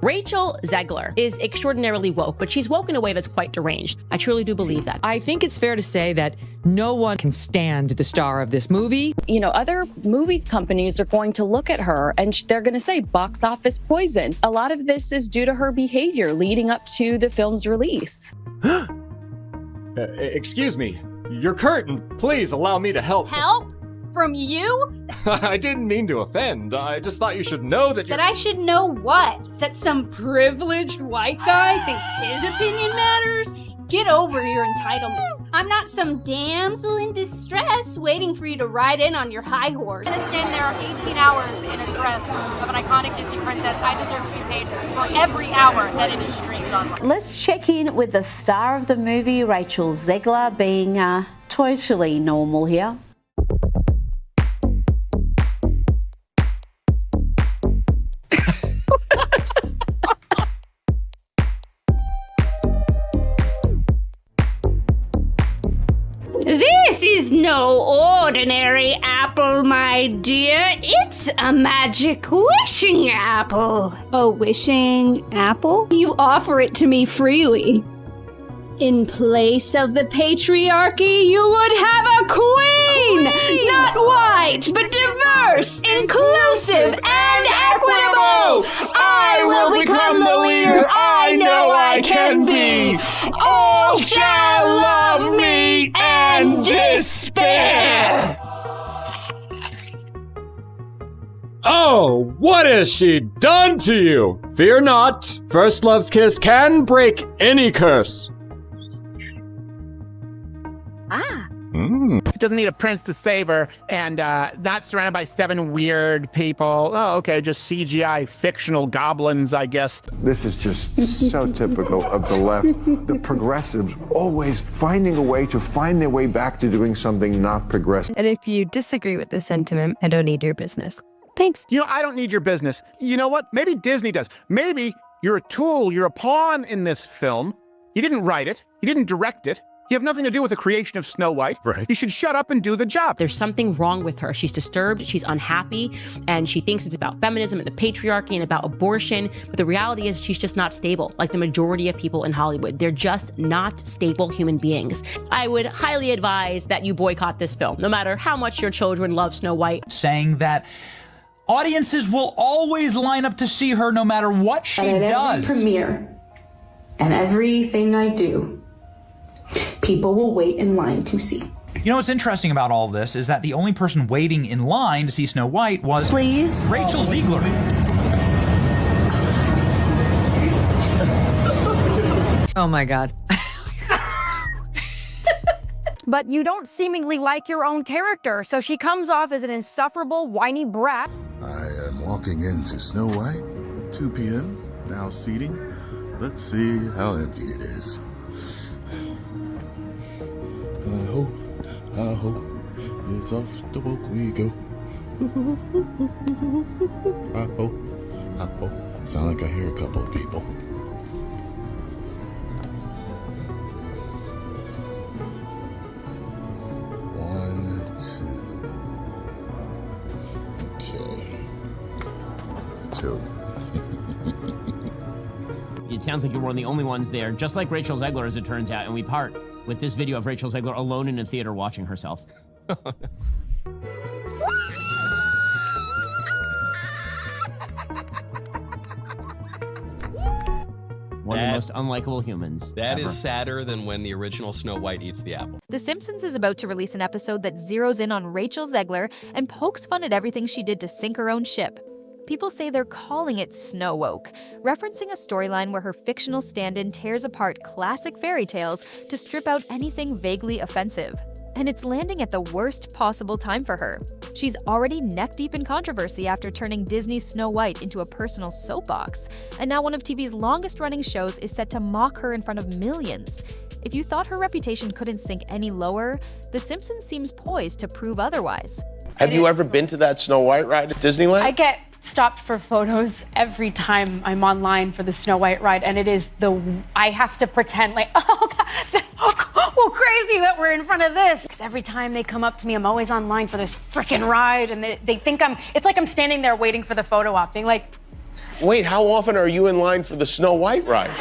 Rachel Zegler is extraordinarily woke, but she's woke in a way that's quite deranged. I truly do believe that. I think it's fair to say that no one can stand the star of this movie. You know, other movie companies are going to look at her and they're going to say box office poison. A lot of this is due to her behavior leading up to the film's release. Excuse me. Your curtain. Please allow me to help. Help? From you? I didn't mean to offend. I just thought you should know that That I should know what? That some privileged white guy thinks his opinion matters? Get over your entitlement. I'm not some damsel in distress waiting for you to ride in on your high horse. I'm gonna stand there 18 hours in a dress of an iconic Disney princess. I deserve to be paid for every hour that it is streamed online. Let's check in with the star of the movie, Rachel Zegler, being totally normal here. This is no ordinary apple, my dear. It's a magic wishing apple. A wishing apple? You offer it to me freely. In place of the patriarchy, you would have a queen! Not white, but diverse, inclusive, and equitable! I will become the leader I know I can be! All shall love me and despair! Oh, what has she done to you? Fear not. First love's kiss can break any curse. She doesn't need a prince to save her, and not surrounded by 7 weird people. Oh, okay, just CGI fictional goblins, I guess. This is just so typical of the left. The progressives always finding a way to find their way back to doing something not progressive. And if you disagree with this sentiment, I don't need your business. Thanks. You know, I don't need your business. You know what? Maybe Disney does. Maybe you're a tool, you're a pawn in this film. You didn't write it. You didn't direct it. You have nothing to do with the creation of Snow White. Right. You should shut up and do the job. There's something wrong with her. She's disturbed, she's unhappy, and she thinks it's about feminism and the patriarchy and about abortion. But the reality is she's just not stable, like the majority of people in Hollywood. They're just not stable human beings. I would highly advise that you boycott this film, no matter how much your children love Snow White. Saying that audiences will always line up to see her no matter what she does. Every premiere and everything I do, people will wait in line to see. You know what's interesting about all of this is that the only person waiting in line to see Snow White was Rachel Zegler. Oh my God. But you don't seemingly like your own character, so she comes off as an insufferable, whiny brat. I am walking into Snow White, 2 p.m., now seating. Let's see how empty it is. I hope it's off the woke we go. I hope. Sound like I hear a couple of people. One, two. Okay. 2. It sounds like you're one of the only ones there, just like Rachel Zegler, as it turns out, and we part with this video of Rachel Zegler alone in a theater watching herself. One of the most unlikable humans. That ever. is sadder than when the original Snow White eats the apple. The Simpsons is about to release an episode that zeroes in on Rachel Zegler and pokes fun at everything she did to sink her own ship. People say they're calling it Snowwoke, referencing a storyline where her fictional stand-in tears apart classic fairy tales to strip out anything vaguely offensive. And it's landing at the worst possible time for her. She's already neck-deep in controversy after turning Disney's Snow White into a personal soapbox, and now one of TV's longest-running shows is set to mock her in front of millions. If you thought her reputation couldn't sink any lower, The Simpsons seems poised to prove otherwise. Have you ever been to that Snow White ride at Disneyland? I get stopped for photos every time I'm online for the Snow White ride, and it is I have to pretend like, oh God, well, crazy that we're in front of this. Because every time they come up to me, I'm always online for this freaking ride, and they think it's like I'm standing there waiting for the photo op, being like, Wait, how often are you in line for the Snow White ride?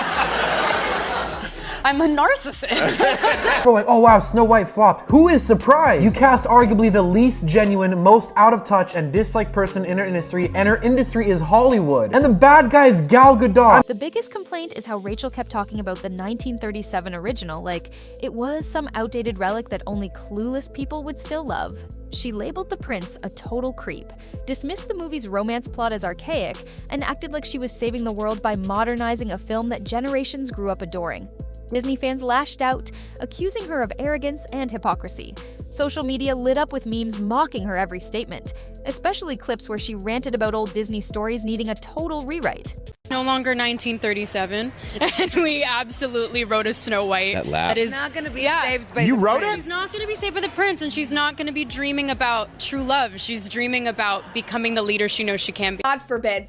I'm a narcissist. We're like, oh wow, Snow White flopped. Who is surprised? You cast arguably the least genuine, most out of touch, and disliked person in her industry, and her industry is Hollywood. And the bad guy is Gal Gadot. The biggest complaint is how Rachel kept talking about the 1937 original like it was some outdated relic that only clueless people would still love. She labeled the prince a total creep, dismissed the movie's romance plot as archaic, and acted like she was saving the world by modernizing a film that generations grew up adoring. Disney fans lashed out, accusing her of arrogance and hypocrisy. Social media lit up with memes mocking her every statement, especially clips where she ranted about old Disney stories needing a total rewrite. No longer 1937, and we absolutely wrote a Snow White. That laugh. That is not going to be saved by You the wrote prince. it? She's not going to be saved by the prince, and she's not going to be dreaming about true love. She's dreaming about becoming the leader she knows she can be. God forbid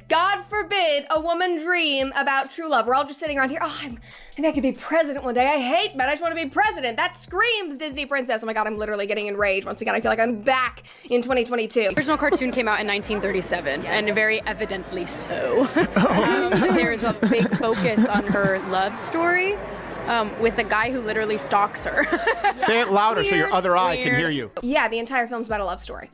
a woman dream about true love. We're all just sitting around here, maybe I could be president one day. I hate men, I just want to be president. That screams Disney princess. Oh my God, I'm literally getting enraged. Once again, I feel like I'm back in 2022. The original cartoon came out in 1937, and very evidently so. There's a big focus on her love story with a guy who literally stalks her. Say it louder so your other eye can hear you. Yeah, the entire film's about a love story.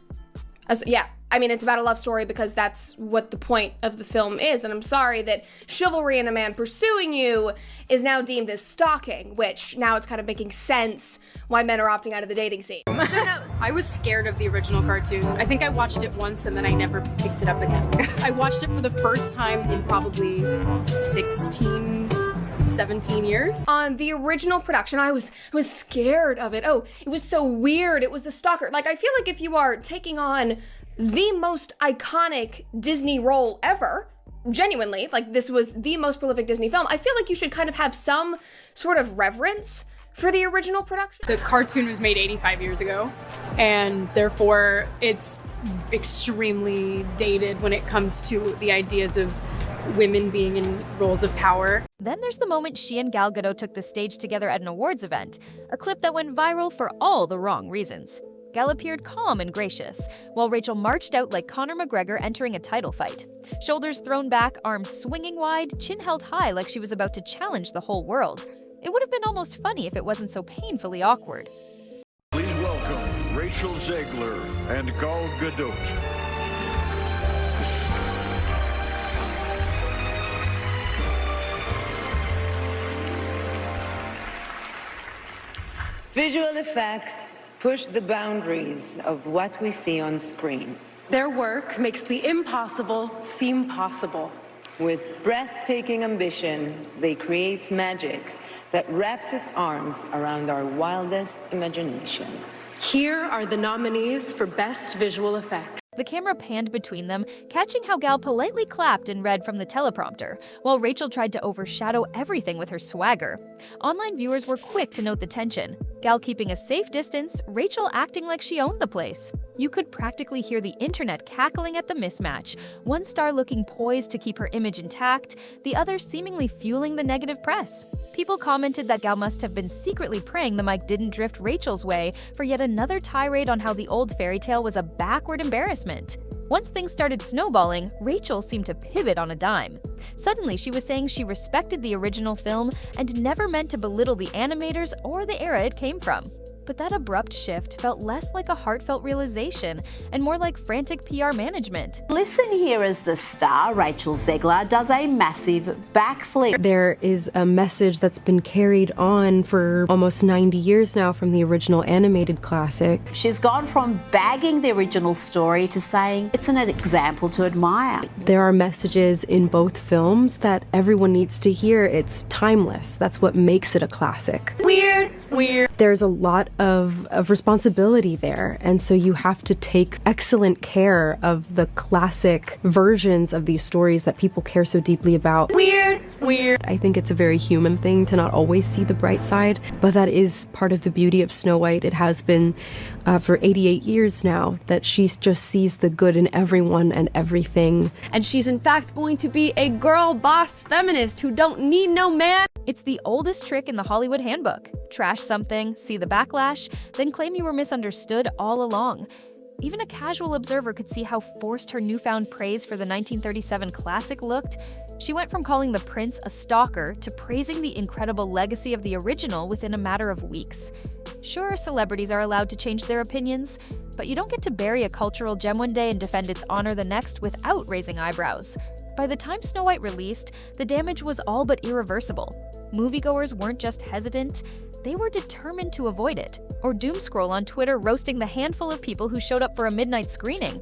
It's about a love story because that's what the point of the film is. And I'm sorry that chivalry in a man pursuing you is now deemed as stalking, which now it's kind of making sense why men are opting out of the dating scene. I was scared of the original cartoon. I think I watched it once and then I never picked it up again. I watched it for the first time in probably 17 years. On the original production, I was scared of it. Oh, it was so weird. It was a stalker. Like, I feel like if you are taking on the most iconic Disney role ever, genuinely, like this was the most prolific Disney film, I feel like you should kind of have some sort of reverence for the original production. The cartoon was made 85 years ago, and therefore it's extremely dated when it comes to the ideas of women being in roles of power. Then there's the moment she and Gal Gadot took the stage together at an awards event, a clip that went viral for all the wrong reasons. Gal appeared calm and gracious, while Rachel marched out like Conor McGregor entering a title fight. Shoulders thrown back, arms swinging wide, chin held high like she was about to challenge the whole world. It would have been almost funny if it wasn't so painfully awkward. Please welcome Rachel Zegler and Gal Gadot. Visual effects push the boundaries of what we see on screen. Their work makes the impossible seem possible. With breathtaking ambition, they create magic that wraps its arms around our wildest imaginations. Here are the nominees for Best Visual Effects. The camera panned between them, catching how Gal politely clapped and read from the teleprompter, while Rachel tried to overshadow everything with her swagger. Online viewers were quick to note the tension. Gal keeping a safe distance, Rachel acting like she owned the place. You could practically hear the internet cackling at the mismatch, one star looking poised to keep her image intact, the other seemingly fueling the negative press. People commented that Gal must have been secretly praying the mic didn't drift Rachel's way for yet another tirade on how the old fairy tale was a backward embarrassment. Once things started snowballing, Rachel seemed to pivot on a dime. Suddenly, she was saying she respected the original film and never meant to belittle the animators or the era it came from. But that abrupt shift felt less like a heartfelt realization and more like frantic PR management. Listen here as the star, Rachel Zegler, does a massive backflip. There is a message that's been carried on for almost 90 years now from the original animated classic. She's gone from bagging the original story to saying it's an example to admire. There are messages in both films that everyone needs to hear. It's timeless. That's what makes it a classic. Weird. There's a lot of responsibility there, and so you have to take excellent care of the classic versions of these stories that people care so deeply about. Weird. I think it's a very human thing to not always see the bright side, but that is part of the beauty of Snow White. It has been for 88 years now that she just sees the good in everyone and everything. And she's in fact going to be a girl boss feminist who don't need no man. It's the oldest trick in the Hollywood handbook. Trash something, see the backlash, then claim you were misunderstood all along. Even a casual observer could see how forced her newfound praise for the 1937 classic looked. She went from calling the prince a stalker to praising the incredible legacy of the original within a matter of weeks. Sure, celebrities are allowed to change their opinions, but you don't get to bury a cultural gem one day and defend its honor the next without raising eyebrows. By the time Snow White released, the damage was all but irreversible. Moviegoers weren't just hesitant, they were determined to avoid it, or doomscroll on Twitter roasting the handful of people who showed up for a midnight screening.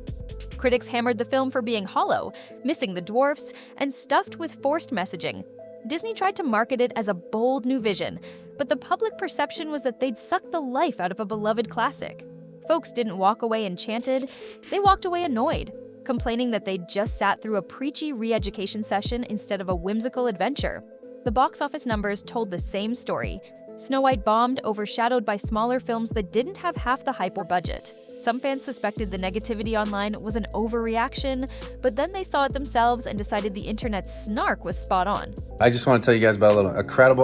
Critics hammered the film for being hollow, missing the dwarfs, and stuffed with forced messaging. Disney tried to market it as a bold new vision, but the public perception was that they'd sucked the life out of a beloved classic. Folks didn't walk away enchanted, they walked away annoyed, complaining that they'd just sat through a preachy re-education session instead of a whimsical adventure. The box office numbers told the same story. Snow White bombed, overshadowed by smaller films that didn't have half the hype or budget. Some fans suspected the negativity online was an overreaction, but then they saw it themselves and decided the internet's snark was spot on. I just want to tell you guys about a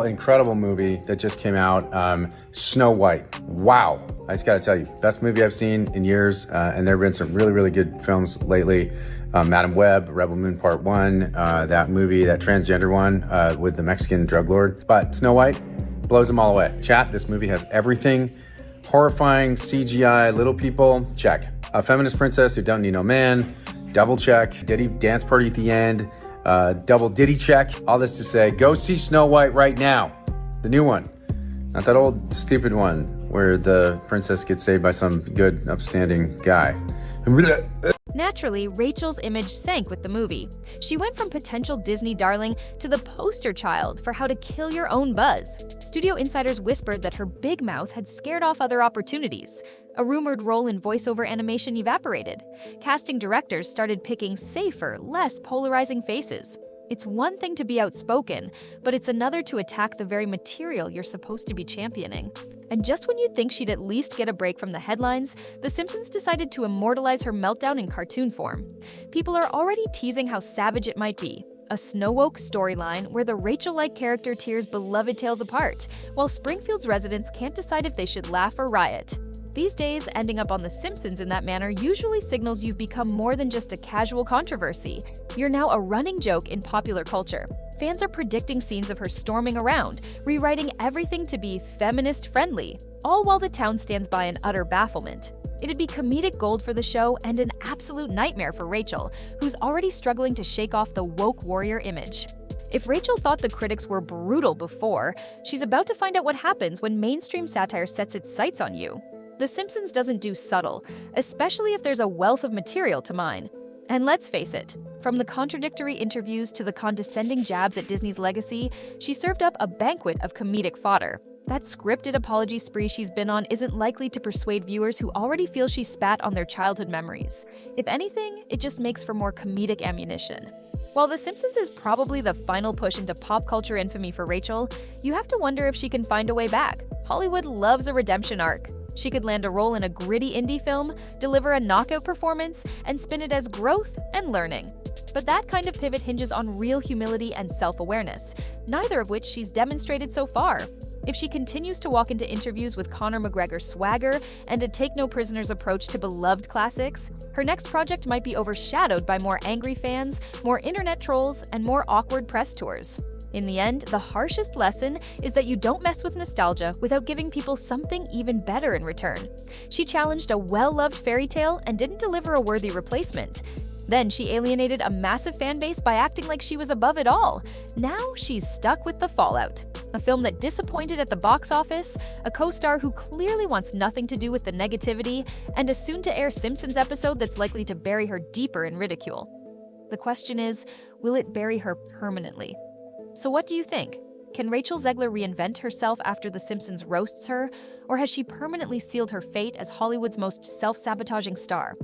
incredible movie that just came out, Snow White. Wow. I just got to tell you, best movie I've seen in years, and there have been some really good films lately. Madam Web, Rebel Moon Part 1, that movie, that transgender one with the Mexican drug lord. But Snow White blows them all away. Chat, this movie has everything. Horrifying, CGI, little people, check. A feminist princess who don't need no man, double check. Diddy dance party at the end, double Diddy check. All this to say, go see Snow White right now. The new one. Not that old stupid one where the princess gets saved by some good, upstanding guy. Naturally, Rachel's image sank with the movie. She went from potential Disney darling to the poster child for how to kill your own buzz. Studio insiders whispered that her big mouth had scared off other opportunities. A rumored role in voiceover animation evaporated. Casting directors started picking safer, less polarizing faces. It's one thing to be outspoken, but it's another to attack the very material you're supposed to be championing. And just when you'd think she'd at least get a break from the headlines, The Simpsons decided to immortalize her meltdown in cartoon form. People are already teasing how savage it might be. A Snowwoke storyline where the Rachel-like character tears beloved tales apart, while Springfield's residents can't decide if they should laugh or riot. These days, ending up on The Simpsons in that manner usually signals you've become more than just a casual controversy. You're now a running joke in popular culture. Fans are predicting scenes of her storming around, rewriting everything to be feminist-friendly, all while the town stands by in utter bafflement. It'd be comedic gold for the show and an absolute nightmare for Rachel, who's already struggling to shake off the woke warrior image. If Rachel thought the critics were brutal before, she's about to find out what happens when mainstream satire sets its sights on you. The Simpsons doesn't do subtle, especially if there's a wealth of material to mine. And let's face it, from the contradictory interviews to the condescending jabs at Disney's legacy, she served up a banquet of comedic fodder. That scripted apology spree she's been on isn't likely to persuade viewers who already feel she spat on their childhood memories. If anything, it just makes for more comedic ammunition. While The Simpsons is probably the final push into pop culture infamy for Rachel, you have to wonder if she can find a way back. Hollywood loves a redemption arc. She could land a role in a gritty indie film, deliver a knockout performance, and spin it as growth and learning. But that kind of pivot hinges on real humility and self-awareness, neither of which she's demonstrated so far. If she continues to walk into interviews with Conor McGregor swagger and a take-no-prisoners approach to beloved classics, her next project might be overshadowed by more angry fans, more internet trolls, and more awkward press tours. In the end, the harshest lesson is that you don't mess with nostalgia without giving people something even better in return. She challenged a well-loved fairy tale and didn't deliver a worthy replacement. Then she alienated a massive fan base by acting like she was above it all. Now she's stuck with The Fallout, a film that disappointed at the box office, a co-star who clearly wants nothing to do with the negativity, and a soon-to-air Simpsons episode that's likely to bury her deeper in ridicule. The question is, will it bury her permanently? So what do you think? Can Rachel Zegler reinvent herself after The Simpsons roasts her, or has she permanently sealed her fate as Hollywood's most self-sabotaging star?